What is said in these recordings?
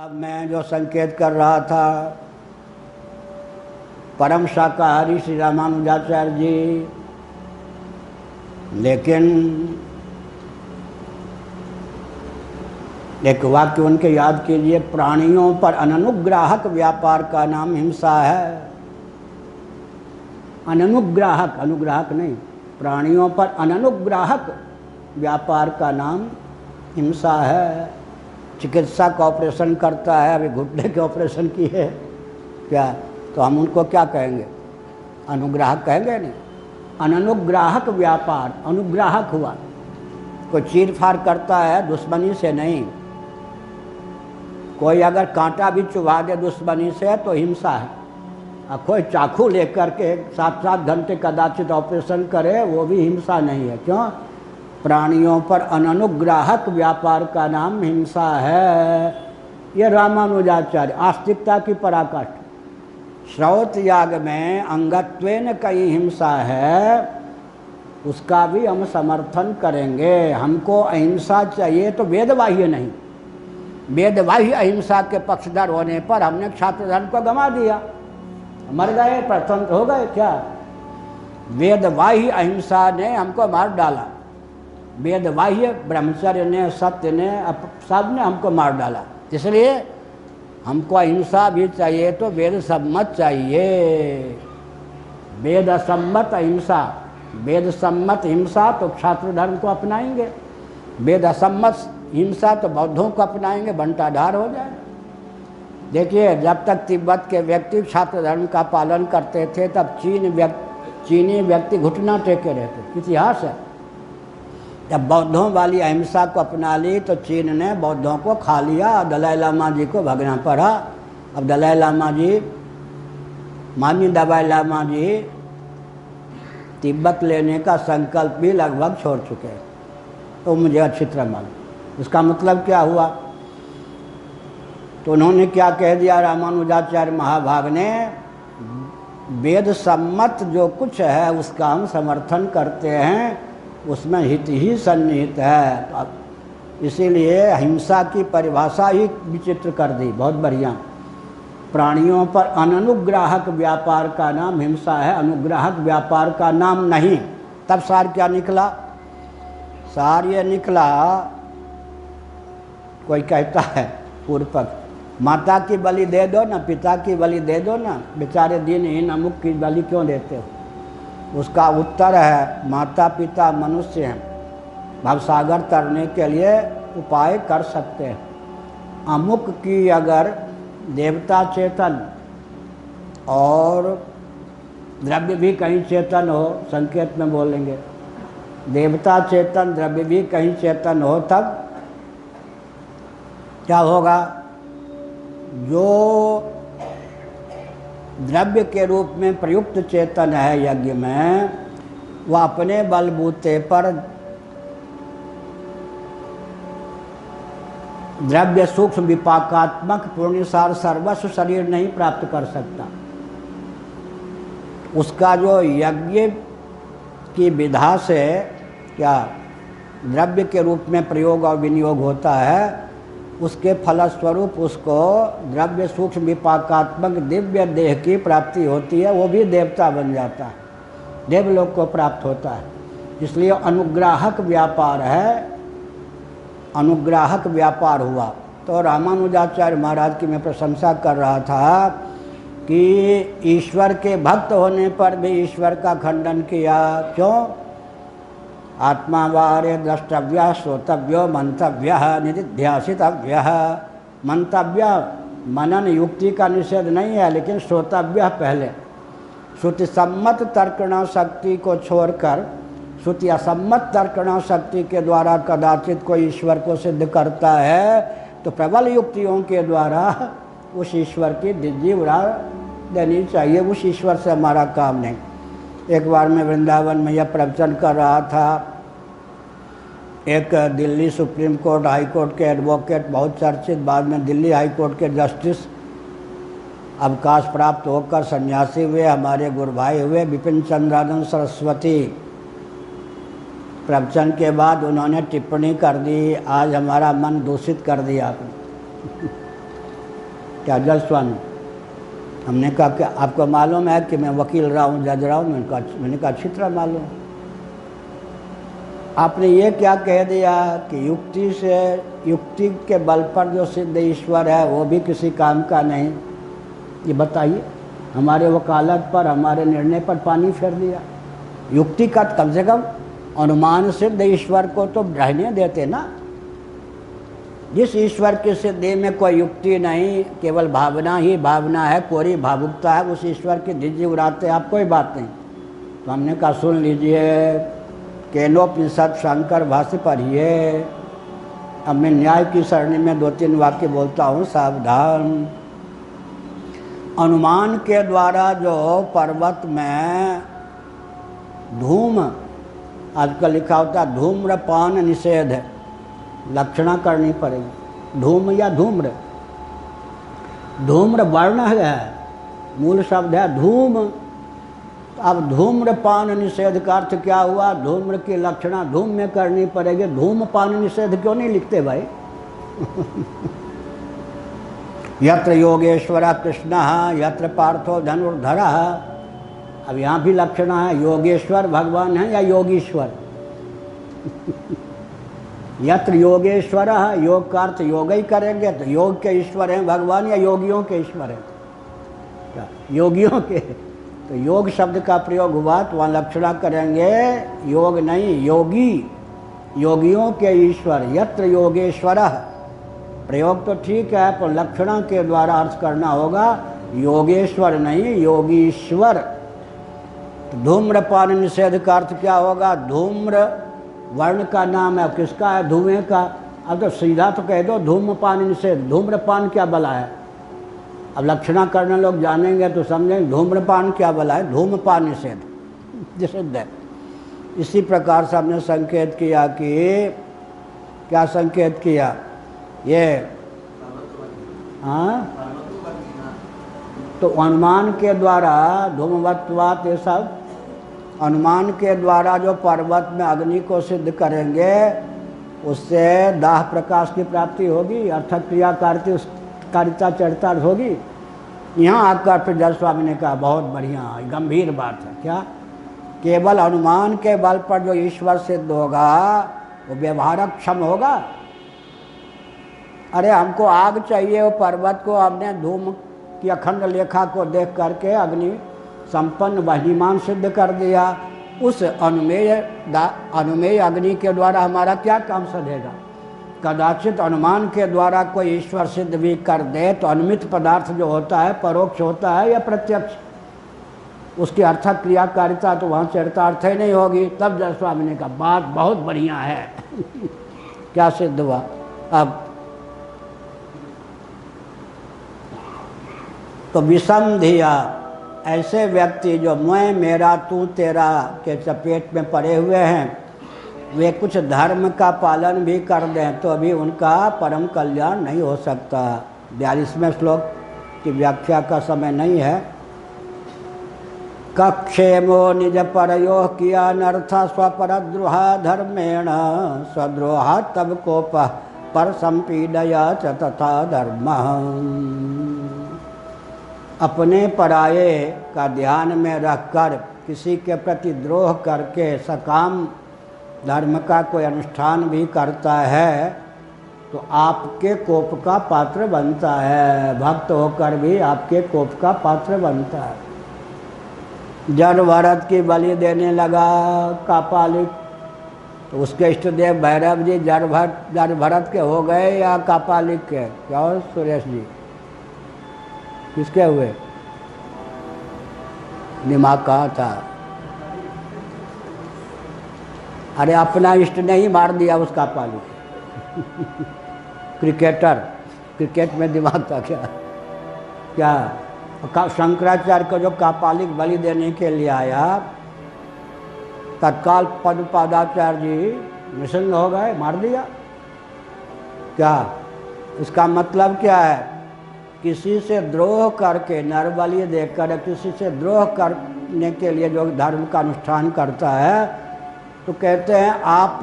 अब मैं जो संकेत कर रहा था, परम शाकाहारी श्री रामानुजाचार्य जी, लेकिन एक वाक्य उनके याद कीजिए, प्राणियों पर अननुग्राहक व्यापार का नाम हिंसा है। अननुग्राहक, अनुग्राहक नहीं, प्राणियों पर अननुग्राहक व्यापार का नाम हिंसा है। चिकित्सक ऑपरेशन करता है, अभी घुटने के ऑपरेशन की है क्या, तो हम उनको क्या कहेंगे? अनुग्राहक कहेंगे नहीं। अननुग्राहक व्यापार, अनुग्राहक हुआ, कोई चीर फाड़ करता है दुश्मनी से नहीं। कोई अगर कांटा भी चुभा दे दुश्मनी से तो हिंसा है। और कोई चाकू लेकर के 7-7 घंटे कदाचित ऑपरेशन करे, वो भी हिंसा नहीं है। क्यों? प्राणियों पर अननुग्राहक व्यापार का नाम हिंसा है। ये रामानुजाचार्य आस्तिकता की पराकाष्ठा। श्रौत याग में अंगत्वेन कई हिंसा है, उसका भी हम समर्थन करेंगे। हमको अहिंसा चाहिए तो वेदबाह्य नहीं। वेदबाह्य अहिंसा के पक्षधर होने पर हमने छात्र धर्म को गंवा दिया, मर गए, प्रतंत्र हो गए क्या? वेदबाह्य अहिंसा ने हमको मार डाला। वेदबाह्य ब्रह्मचर्य ने, सत्य ने, सब ने हमको मार डाला। इसलिए हमको अहिंसा भी चाहिए तो वेद सम्मत चाहिए। वेद सम्मत अहिंसा, वेद सम्मत हिंसा तो छात्र धर्म को अपनाएंगे, वेद असम्मत हिंसा तो बौद्धों को अपनाएंगे, बंटाधार हो जाए। देखिए, जब तक तिब्बत के व्यक्ति छात्र धर्म का पालन करते थे तब चीनी व्यक्ति घुटना टेके रहते। इतिहास है। जब बौद्धों वाली अहिंसा को अपना ली तो चीन ने बौद्धों को खा लिया, दलाई लामा जी को भगना पड़ा। अब दलाई लामा जी, माननीय दलाई लामा जी तिब्बत लेने का संकल्प भी लगभग छोड़ चुके हैं, तो मुझे अच्छी तरह मालूम। इसका मतलब क्या हुआ? तो उन्होंने क्या कह दिया रामानुजाचार्य महाभाग ने, वेद सम्मत जो कुछ है उसका हम समर्थन करते हैं, उसमें हित ही सन्निहित है। इसीलिए हिंसा की परिभाषा ही विचित्र कर दी, बहुत बढ़िया। प्राणियों पर अननुग्राहक व्यापार का नाम हिंसा है, अनुग्राहक व्यापार का नाम नहीं। तब सार क्या निकला? सार ये निकला, कोई कहता है पूर्व पक्ष, माता की बलि दे दो ना, पिता की बलि दे दो ना, बेचारे दिनहीन अमुक की बलि क्यों देते हो? उसका उत्तर है, माता पिता मनुष्य हैं, भवसागर तरने के लिए उपाय कर सकते हैं। अमुक की अगर देवता चेतन और द्रव्य भी कहीं चेतन हो, संकेत में बोलेंगे, देवता चेतन द्रव्य भी कहीं चेतन हो, तब क्या होगा? जो द्रव्य के रूप में प्रयुक्त चेतन है यज्ञ में, वह अपने बलबूते पर द्रव्य सूक्ष्म विपाकात्मक पूर्णसार सर्वस्व शरीर नहीं प्राप्त कर सकता। उसका जो यज्ञ की विधा से क्या द्रव्य के रूप में प्रयोग और विनियोग होता है, उसके फलस्वरूप उसको द्रव्य सूक्ष्म विपाकात्मक दिव्य देह की प्राप्ति होती है, वो भी देवता बन जाता है, देवलोक को प्राप्त होता है। इसलिए अनुग्राहक व्यापार है, अनुग्राहक व्यापार हुआ। तो रामानुजाचार्य महाराज की मैं प्रशंसा कर रहा था कि ईश्वर के भक्त होने पर भी ईश्वर का खंडन किया। क्यों? आत्मा वारे द्रष्टव्य, श्रोतव्यो, मंतव्य, निधिध्यासितव्य। मंतव्य मनन युक्ति का निषेध नहीं है, लेकिन श्रोतव्य पहले। श्रुति सम्मत तर्कणा शक्ति को छोड़कर श्रुति असम्मत तर्कणा शक्ति के द्वारा कदाचित कोई ईश्वर को सिद्ध करता है, तो प्रबल युक्तियों के द्वारा उस ईश्वर की डिज्जी उड़ा देनी चाहिए। उस ईश्वर से हमारा काम नहीं। एक बार मैं वृंदावन में यह प्रवचन कर रहा था, एक Delhi supreme court high court के एडवोकेट, बहुत चर्चित, बाद में दिल्ली हाई कोर्ट के जस्टिस, अवकाश प्राप्त होकर सन्यासी हुए, हमारे गुरु भाई हुए, विपिन चंद्रानंद सरस्वती। प्रवचन के बाद उन्होंने टिप्पणी कर दी, आज हमारा मन दूषित कर दिया आपने। क्या जज स्वामी? हमने कहा कि आपको मालूम है कि मैं वकील रहा हूँ, जज रहा हूँ? मैंने कहा अच्छी तरह मालूम। आपने ये क्या कह दिया कि युक्ति के बल पर जो सिद्ध ईश्वर है वो भी किसी काम का नहीं? ये बताइए, हमारे वकालत पर, हमारे निर्णय पर पानी फेर दिया। युक्ति का कम से कम अनुमान सिद्ध ईश्वर को तो रहने देते ना। जिस ईश्वर की सिद्धि में कोई युक्ति नहीं, केवल भावना ही भावना है, कोरी भावुकता है, उस ईश्वर की धिज्जी उड़ाते आप, कोई बात नहीं। तो हमने कहा सुन लीजिए, केनोपनिषद शंकर भाष्य पढ़िए। अब मैं न्याय की सरणी में 2-3 वाक्य बोलता हूँ, सावधान। अनुमान के द्वारा जो पर्वत में धूम, आजकल लिखा होता है धूम्रपान निषेध है, लक्षणा करनी पड़ेगी। धूम या धूम्र, धूम्र वर्ण है, मूल शब्द है धूम। अब धूम्रपान निषेध का अर्थ क्या हुआ? धूम्र की लक्षणा धूम में करनी पड़ेगी। धूमपान निषेध क्यों नहीं लिखते भाई? यत्र योगेश्वर कृष्ण यत्र पार्थो धनुर्धर। अब यहाँ भी लक्षणा है, योगेश्वर भगवान है या योगीश्वर? यत्र योगेश्वर, योग का अर्थ योग ही करेंगे तो योग के ईश्वर हैं भगवान या योगियों के ईश्वर हैं? क्या योगियों के? तो योग शब्द का प्रयोग हुआ तो वहाँ लक्षणा करेंगे, योग नहीं योगी, योगियों के ईश्वर। यत्र योगेश्वर, प्रयोग तो ठीक है पर लक्षणा के द्वारा अर्थ करना होगा, योगेश्वर नहीं योगीश्वर। तो धूम्रपान निषेध का अर्थ क्या होगा? धूम्र वर्ण का नाम है, किसका है? धुएं का। अब तो सीधा तो कह दो धूम्रपान निषेध। धूम्रपान क्या भला है? अब लक्षणा करने लोग जानेंगे तो समझेंगे धूम्रपान क्या भला है, धूम्रपान निषेध निषिद्ध है। इसी प्रकार से हमने संकेत किया कि क्या संकेत किया? ये हाँ, तो अनुमान के द्वारा धूमवत्वात्, ये सब अनुमान के द्वारा जो पर्वत में अग्नि को सिद्ध करेंगे उससे दाह प्रकाश की प्राप्ति होगी, अर्थात क्रियाकारिता चरितार्थ होगी। यहाँ आकर फिर जज स्वामी ने कहा बहुत बढ़िया, गंभीर बात है। क्या? केवल अनुमान के बल पर जो ईश्वर सिद्ध होगा वो व्यवहारक क्षम होगा? अरे हमको आग चाहिए, वो पर्वत को हमने धूम की अखंड लेखा को देख करके अग्नि संपन्न महिमान सिद्ध कर दिया। उस अनुमेय अग्नि के द्वारा हमारा क्या काम सधेगा? कदाचित अनुमान के द्वारा कोई ईश्वर सिद्ध भी कर दे तो अनुमित पदार्थ जो होता है परोक्ष होता है या प्रत्यक्ष, उसकी अर्थक क्रियाकारिता तो वहाँ चरितार्थ ही नहीं होगी। तब जज स्वामी ने कहा बात बहुत बढ़िया है। क्या सिद्ध हुआ? अब तो विषम धिया, ऐसे व्यक्ति जो मैं मेरा तू तेरा के चपेट में पड़े हुए हैं, वे कुछ धर्म का पालन भी कर दें तो भी उनका परम कल्याण नहीं हो सकता। 42वें श्लोक की व्याख्या का समय नहीं है। कक्षेमो निज परयो किया अनर्थ स्वपरद्रोहा धर्मेण स्वद्रोहा तब कोप पर संपीडया च तथा धर्म। अपने पराये का ध्यान में रखकर किसी के प्रति द्रोह करके सकाम धर्म का कोई अनुष्ठान भी करता है तो आपके कोप का पात्र बनता है। भक्त होकर भी आपके कोप का पात्र बनता है। जड़ भरत की बलि देने लगा कापालिक, तो उसके इष्टदेव भैरव जी जड़ भरत के हो गए या कापालिक के? क्या हो सुरेश जी, किसके हुए? दिमाग कहाँ था? अरे अपना इष्ट ने ही मार दिया उसका पालिक। क्रिकेटर, क्रिकेट में दिमाग था क्या? क्या शंकराचार्य को जो कापालिक बलि देने के लिए आया, तत्काल पदपादाचार्य जी निसंग हो गए, मार दिया। क्या इसका मतलब क्या है? किसी से द्रोह करके नरबलि देकर किसी से द्रोह करने के लिए जो धर्म का अनुष्ठान करता है तो कहते हैं आप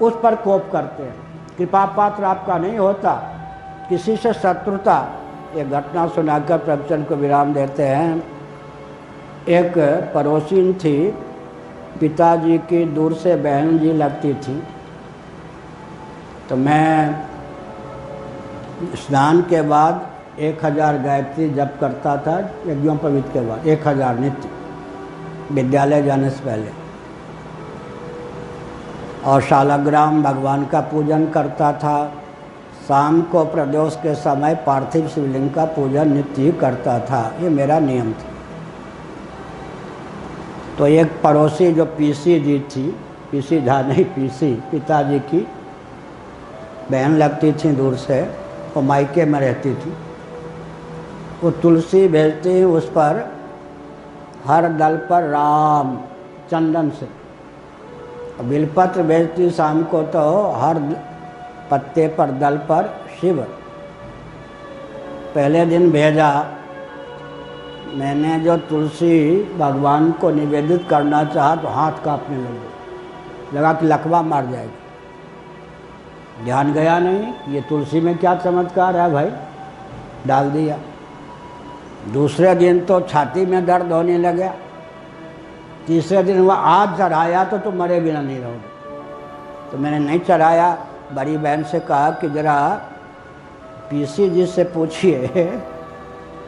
उस पर कोप करते हैं, कृपा पात्र आपका नहीं होता। किसी से शत्रुता एक घटना सुनाकर प्रवचन को विराम देते हैं। एक पड़ोसी थी, पिताजी की दूर से बहन जी लगती थी। तो मैं स्नान के बाद 1000 गायत्री जप करता था, यज्ञोपवीत के बाद 1000 नित्य, विद्यालय जाने से पहले। और शालाग्राम भगवान का पूजन करता था। शाम को प्रदोष के समय पार्थिव शिवलिंग का पूजन नित्य ही करता था। ये मेरा नियम था। तो एक पड़ोसी जो पीसी जी थी, पीसी झा नहीं, पीसी पिताजी की बहन लगती थी दूर से, वो मायके में रहती थी। वो तुलसी भेजती, उस पर हर दल पर राम चंदन से, बिलपत्र भेजती शाम को तो हर पत्ते पर दल पर शिव। पहले दिन भेजा, मैंने जो तुलसी भगवान को निवेदित करना चाहा तो हाथ कांपने लगा कि लकवा मार जाएगी। ध्यान गया नहीं, ये तुलसी में क्या चमत्कार है भाई, डाल दिया। दूसरे दिन तो छाती में दर्द होने लगा। तीसरे दिन वह आज चढ़ाया तो तुम मरे बिना नहीं रहोगे। तो मैंने नहीं चढ़ाया। बड़ी बहन से कहा कि जरा पीसी जी से पूछिए,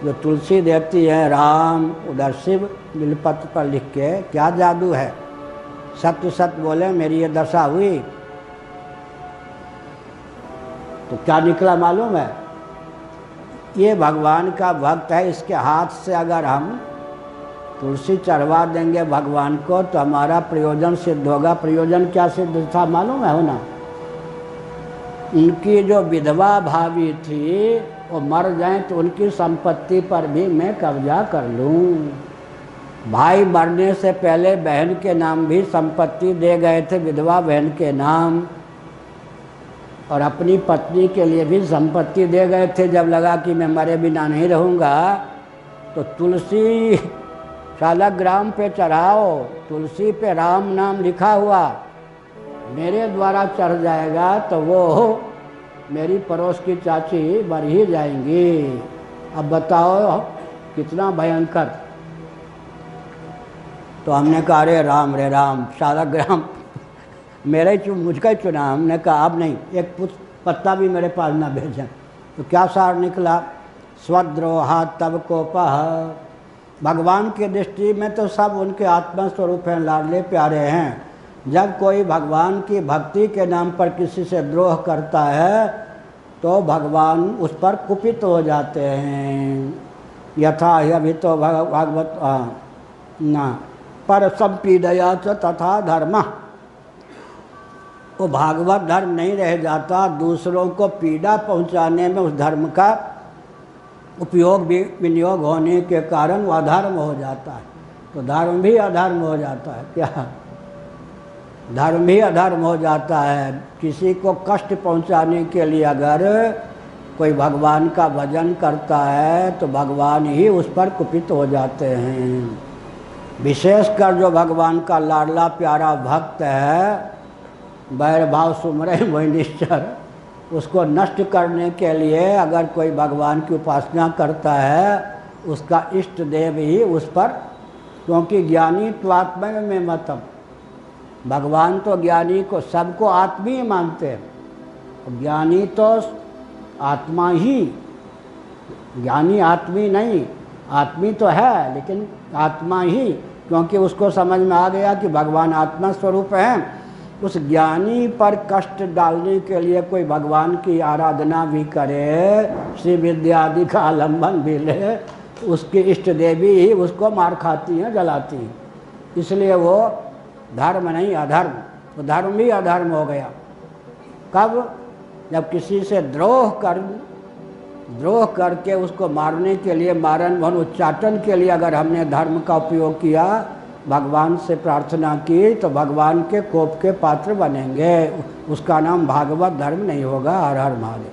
जो तुलसी देती है राम, उधर शिव, बिलपत्र पर लिख के, क्या जादू है? सत्य सत्य बोले, मेरी ये दशा हुई। तो क्या निकला मालूम है? ये भगवान का भक्त है, इसके हाथ से अगर हम तुलसी चढ़वा देंगे भगवान को तो हमारा प्रयोजन सिद्ध होगा। प्रयोजन क्या सिद्ध था मालूम है? होना, उनकी जो विधवा भाभी थी वो मर जाए तो उनकी संपत्ति पर भी मैं कब्जा कर लूँ। भाई मरने से पहले बहन के नाम भी संपत्ति दे गए थे, विधवा बहन के नाम, और अपनी पत्नी के लिए भी संपत्ति दे गए थे। जब लगा कि मैं मरे बिना नहीं रहूँगा तो तुलसी शालाग्राम पे चढ़ाओ, तुलसी पे राम नाम लिखा हुआ मेरे द्वारा चढ़ जाएगा तो वो मेरी पड़ोस की चाची मर ही जाएंगी। अब बताओ कितना भयंकर। तो हमने कहा रे राम शालाग्राम मेरे ही मुझको ही चुना। हमने कहा अब नहीं, एक पत्ता भी मेरे पास ना भेजें। तो क्या सार निकला? स्वद्रोहा तब कोपह। भगवान की दृष्टि में तो सब उनके आत्मा स्वरूप हैं, लाडले प्यारे हैं। जब कोई भगवान की भक्ति के नाम पर किसी से द्रोह करता है तो भगवान उस पर कुपित हो जाते हैं। यथा अभितो भागवत ना पर संपीडया च तथा धर्म। वो भागवत धर्म नहीं रह जाता, दूसरों को पीड़ा पहुंचाने में उस धर्म का उपयोग विनियोग होने के कारण वो अधर्म हो जाता है। तो धर्म भी अधर्म हो जाता है। क्या धर्म भी अधर्म हो जाता है? किसी को कष्ट पहुंचाने के लिए अगर कोई भगवान का भजन करता है तो भगवान ही उस पर कुपित हो जाते हैं। विशेषकर जो भगवान का लाडला प्यारा भक्त है, बैर भाव सुमरे वही निश्चर, उसको नष्ट करने के लिए अगर कोई भगवान की उपासना करता है, उसका इष्ट देव ही उस पर, क्योंकि ज्ञानी त्वात्मा में मतम, भगवान तो ज्ञानी को सबको आत्मी ही मानते हैं। ज्ञानी तो आत्मा ही, ज्ञानी आत्मी नहीं, आत्मी तो है लेकिन आत्मा ही, क्योंकि उसको समझ में आ गया कि भगवान आत्मा स्वरूप है। उस ज्ञानी पर कष्ट डालने के लिए कोई भगवान की आराधना भी करे, श्री विद्या आदि का आलम्बन भी ले, उसकी इष्ट देवी ही उसको मार खाती हैं, जलाती हैं। इसलिए वो धर्म नहीं अधर्म, तो धर्म भी अधर्म हो गया। कब? जब किसी से द्रोह करके उसको मारने के लिए, मारन वन उच्चाटन के लिए अगर हमने धर्म का उपयोग किया, भगवान से प्रार्थना की, तो भगवान के कोप के पात्र बनेंगे। उसका नाम भागवत धर्म नहीं होगा। हर हर महादेव।